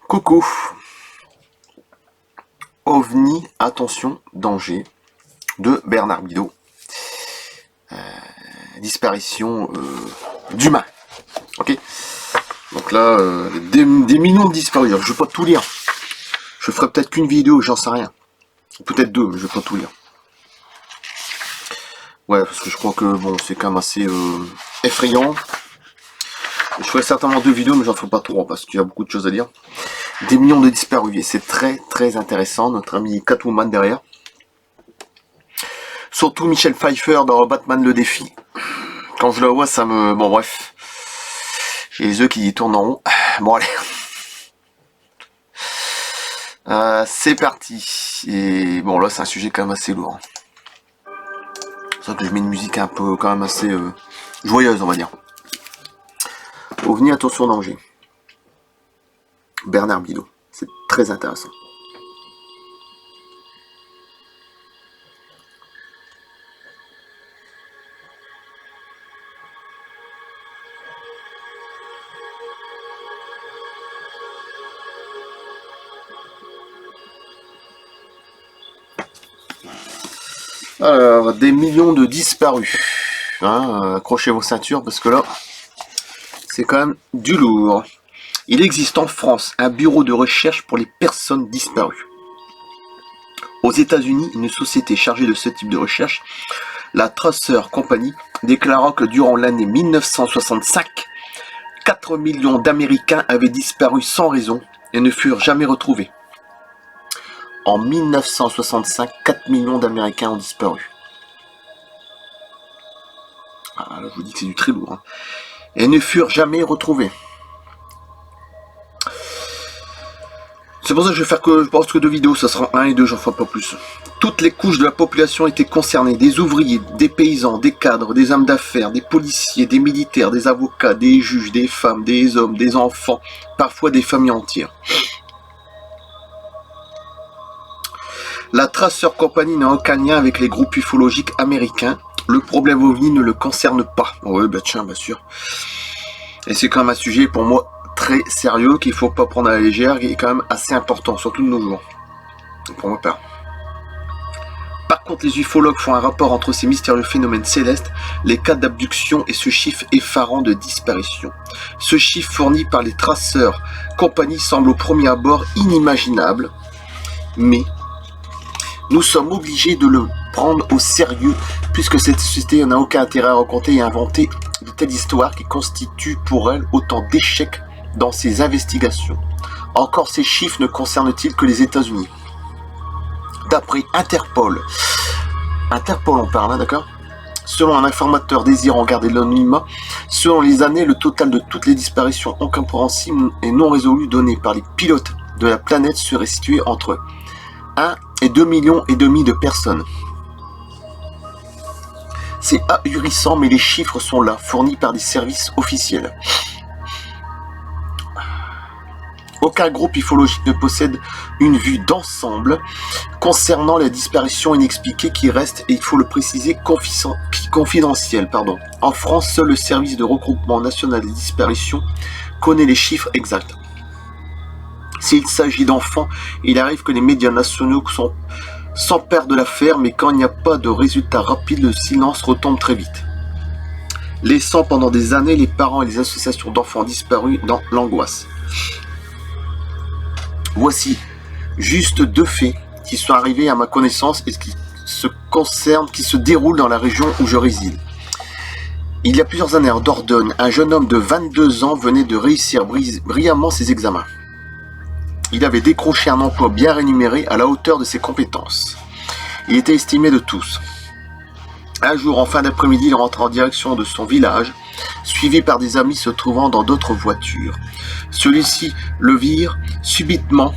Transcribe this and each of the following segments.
Coucou. OVNI, attention, danger, de Bernard Bidot. Disparition d'humains. Ok. Donc là, des millions de disparus. Alors, je vais pas tout lire. Je ferai peut-être qu'une vidéo, j'en sais rien. Peut-être deux, mais je vais pas tout lire. Ouais, parce que je crois que bon, c'est quand même assez effrayant. Je ferai certainement deux vidéos, mais j'en ferai pas trop parce qu'il y a beaucoup de choses à lire. Des millions de disparus, et c'est très très intéressant. Notre ami Catwoman derrière. Surtout Michel Pfeiffer dans Batman le défi. Quand je la vois, ça me... Bon bref. J'ai les yeux qui tournent en rond. Bon allez. C'est parti. Et bon là c'est un sujet quand même assez lourd. C'est vrai que je mets une musique un peu quand même assez joyeuse on va dire. OVNI, attention danger. Bernard Bidot. C'est très intéressant. Alors, des millions de disparus. Hein, accrochez vos ceintures parce que là, c'est quand même du lourd. Il existe en France un bureau de recherche pour les personnes disparues. Aux États-Unis, une société chargée de ce type de recherche, la Tracer Company, déclara que durant l'année 1965, 4 millions d'Américains avaient disparu sans raison et ne furent jamais retrouvés. En 1965, 4 millions d'Américains ont disparu. Ah, là, je vous dis que c'est du très lourd. Hein. Et ne furent jamais retrouvés. C'est pour ça que je vais faire que, je pense que deux vidéos, ça sera 1 et 2, j'en ferai pas plus. Toutes les couches de la population étaient concernées, des ouvriers, des paysans, des cadres, des hommes d'affaires, des policiers, des militaires, des avocats, des juges, des femmes, des hommes, des enfants, parfois des familles entières. La Tracer Company n'a aucun lien avec les groupes ufologiques américains. Le problème OVNI ne le concerne pas. Oui, bah tiens, bien sûr. Et c'est quand même un sujet pour moi très sérieux qu'il faut pas prendre à la légère, qui est quand même assez important, surtout de nos jours. Pour ma part. Par contre, les ufologues font un rapport entre ces mystérieux phénomènes célestes, les cas d'abduction et ce chiffre effarant de disparition. Ce chiffre fourni par les Tracer Company semble au premier abord inimaginable, mais nous sommes obligés de le prendre au sérieux puisque cette société n'a aucun intérêt à raconter et à inventer de telles histoires qui constituent pour elle autant d'échecs dans ses investigations. Encore ces chiffres ne concernent-ils que les États-Unis? D'après Interpol on parle, hein, d'accord? Selon un informateur désirant garder l'anonymat, selon les années, le total de toutes les disparitions incompréhensibles et non résolues données par les pilotes de la planète serait situé entre 1 et 2,5 millions de personnes. C'est ahurissant, mais les chiffres sont là, fournis par des services officiels. Aucun groupe ufologique ne possède une vue d'ensemble concernant la disparition inexpliquée qui reste, et il faut le préciser, confidentielle. En France, seul le service de regroupement national des disparitions connaît les chiffres exacts. S'il s'agit d'enfants, il arrive que les médias nationaux s'emparent de l'affaire, mais quand il n'y a pas de résultat rapide, le silence retombe très vite, laissant pendant des années les parents et les associations d'enfants disparus dans l'angoisse. Voici juste deux faits qui sont arrivés à ma connaissance et qui se déroulent dans la région où je réside. Il y a plusieurs années en Dordogne, un jeune homme de 22 ans venait de réussir brillamment ses examens. Il avait décroché un emploi bien rémunéré à la hauteur de ses compétences. Il était estimé de tous. Un jour, en fin d'après-midi, il rentra en direction de son village, suivi par des amis se trouvant dans d'autres voitures. Celui-ci le virent subitement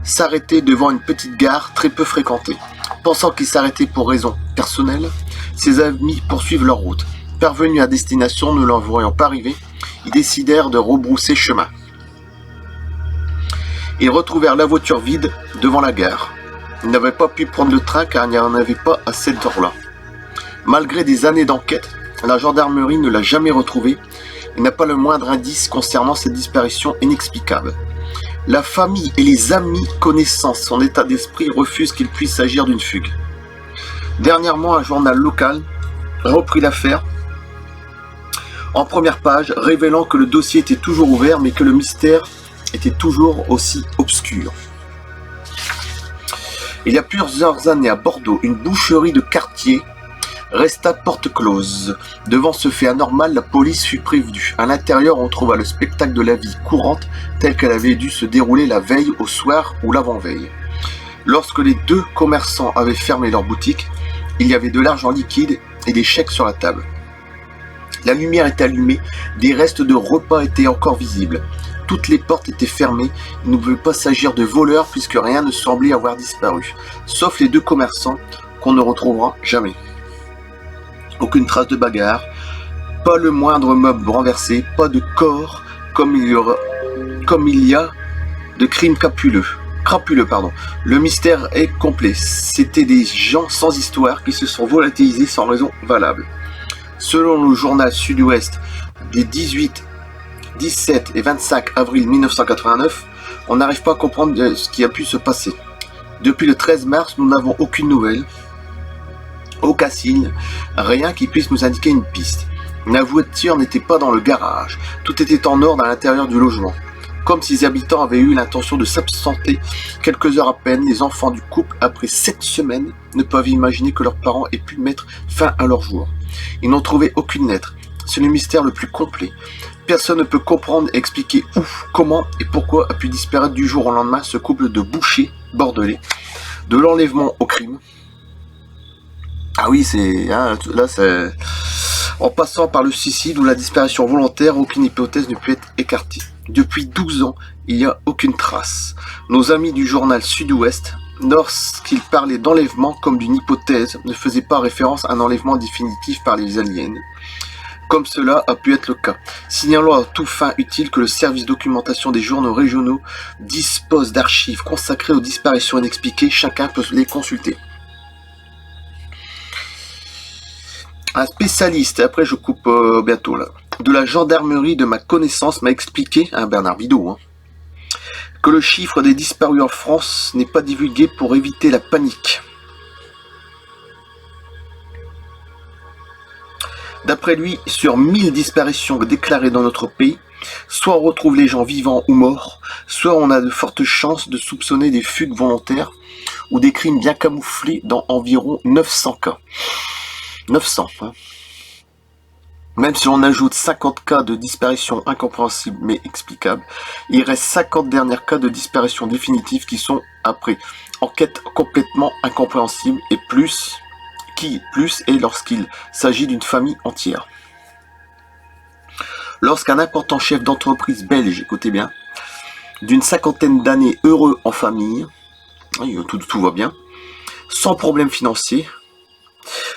s'arrêter devant une petite gare très peu fréquentée. Pensant qu'il s'arrêtait pour raison personnelle, ses amis poursuivent leur route. Parvenus à destination, ne l'en voyant pas arriver, ils décidèrent de rebrousser chemin. Ils retrouvèrent la voiture vide devant la gare. Ils n'avaient pas pu prendre le train car il n'y en avait pas à cette heure-là. Malgré des années d'enquête, la gendarmerie ne l'a jamais retrouvé et n'a pas le moindre indice concernant cette disparition inexplicable. La famille et les amis connaissant son état d'esprit refusent qu'il puisse s'agir d'une fugue. Dernièrement, un journal local a repris l'affaire en première page, révélant que le dossier était toujours ouvert, mais que le mystère était toujours aussi obscur. Il y a plusieurs années à Bordeaux, une boucherie de quartier resta porte close. Devant ce fait anormal, la police fut prévenue. À l'intérieur, on trouva le spectacle de la vie courante telle qu'elle avait dû se dérouler la veille au soir ou l'avant-veille. Lorsque les deux commerçants avaient fermé leur boutique, il y avait de l'argent liquide et des chèques sur la table. La lumière était allumée, des restes de repas étaient encore visibles. Toutes les portes étaient fermées, il ne pouvait pas s'agir de voleurs puisque rien ne semblait avoir disparu, sauf les deux commerçants qu'on ne retrouvera jamais. Aucune trace de bagarre, pas le moindre meuble renversé, pas de corps comme il y a de crimes crapuleux. Le mystère est complet. C'était des gens sans histoire qui se sont volatilisés sans raison valable. Selon le journal Sud-Ouest des 18, 17 et 25 avril 1989, on n'arrive pas à comprendre ce qui a pu se passer. Depuis le 13 mars, nous n'avons aucune nouvelle, aucun signe, rien qui puisse nous indiquer une piste. La voiture n'était pas dans le garage, tout était en ordre à l'intérieur du logement. Comme si les habitants avaient eu l'intention de s'absenter quelques heures à peine, les enfants du couple, après 7 semaines, ne peuvent imaginer que leurs parents aient pu mettre fin à leur jour. Ils n'ont trouvé aucune lettre. C'est le mystère le plus complet. Personne ne peut comprendre et expliquer où, comment et pourquoi a pu disparaître du jour au lendemain ce couple de bouchers bordelais, de l'enlèvement au crime. Ah oui, c'est en passant par le suicide ou la disparition volontaire, aucune hypothèse ne peut être écartée. Depuis 12 ans, il n'y a aucune trace. Nos amis du journal Sud-Ouest, lorsqu'ils parlaient d'enlèvement comme d'une hypothèse, ne faisaient pas référence à un enlèvement définitif par les aliens, comme cela a pu être le cas. Signalant à tout fin utile que le service documentation des journaux régionaux dispose d'archives consacrées aux disparitions inexpliquées, chacun peut les consulter. Un spécialiste, et après je coupe bientôt là, de la gendarmerie de ma connaissance m'a expliqué, Bernard Bidot, que le chiffre des disparus en France n'est pas divulgué pour éviter la panique. D'après lui, sur 1000 disparitions déclarées dans notre pays, soit on retrouve les gens vivants ou morts, soit on a de fortes chances de soupçonner des fugues volontaires ou des crimes bien camouflés dans environ 900 cas. 900, Même si on ajoute 50 cas de disparition incompréhensibles mais explicables, il reste 50 derniers cas de disparition définitive qui sont, après enquête complètement incompréhensible et plus est lorsqu'il s'agit d'une famille entière. Lorsqu'un important chef d'entreprise belge, écoutez bien, d'une 50aine d'années heureux en famille, tout va bien, sans problème financier,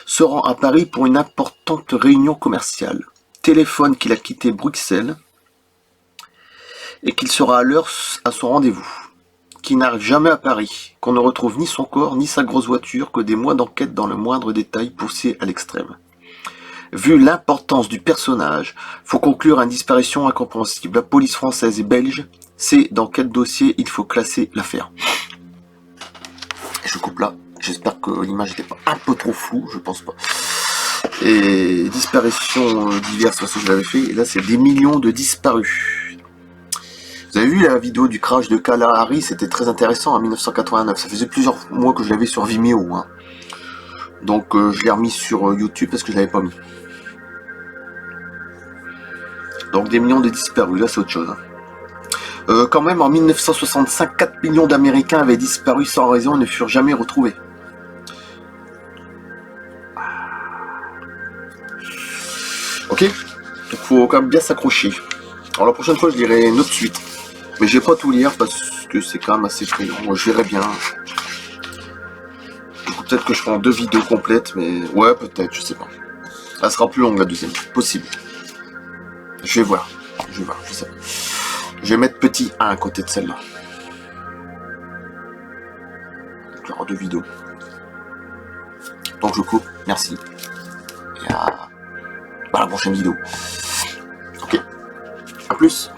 se rend à Paris pour une importante réunion commerciale, téléphone qu'il a quitté Bruxelles et qu'il sera à l'heure à son rendez-vous, qui n'arrive jamais à Paris, qu'on ne retrouve ni son corps ni sa grosse voiture, que des mois d'enquête dans le moindre détail poussés à l'extrême. Vu l'importance du personnage, faut conclure à une disparition incompréhensible. La police française et belge sait dans quel dossier il faut classer l'affaire. Je coupe là. J'espère que l'image n'était pas un peu trop floue, je pense pas. Et disparitions diverses, parce que je l'avais fait, et là c'est des millions de disparus. Vous avez vu la vidéo du crash de Kalahari, c'était très intéressant en 1989. Ça faisait plusieurs mois que je l'avais sur Vimeo. Donc je l'ai remis sur YouTube parce que je l'avais pas mis. Donc des millions de disparus, là c'est autre chose. Quand même en 1965, 4 millions d'Américains avaient disparu sans raison et ne furent jamais retrouvés. Ok, donc faut quand même bien s'accrocher. Alors la prochaine fois je lirai une autre suite, mais je vais pas tout lire parce que c'est quand même assez effrayant. Moi je verrai bien. Peut-être que je ferai 2 vidéos complètes, mais ouais peut-être, je sais pas. Elle sera plus longue la deuxième, possible. Je vais voir, je sais pas. Je vais mettre petit 1 à côté de celle-là. Il y aura 2 vidéos. Donc je coupe, merci. Et à la prochaine vidéo. Ok, à plus.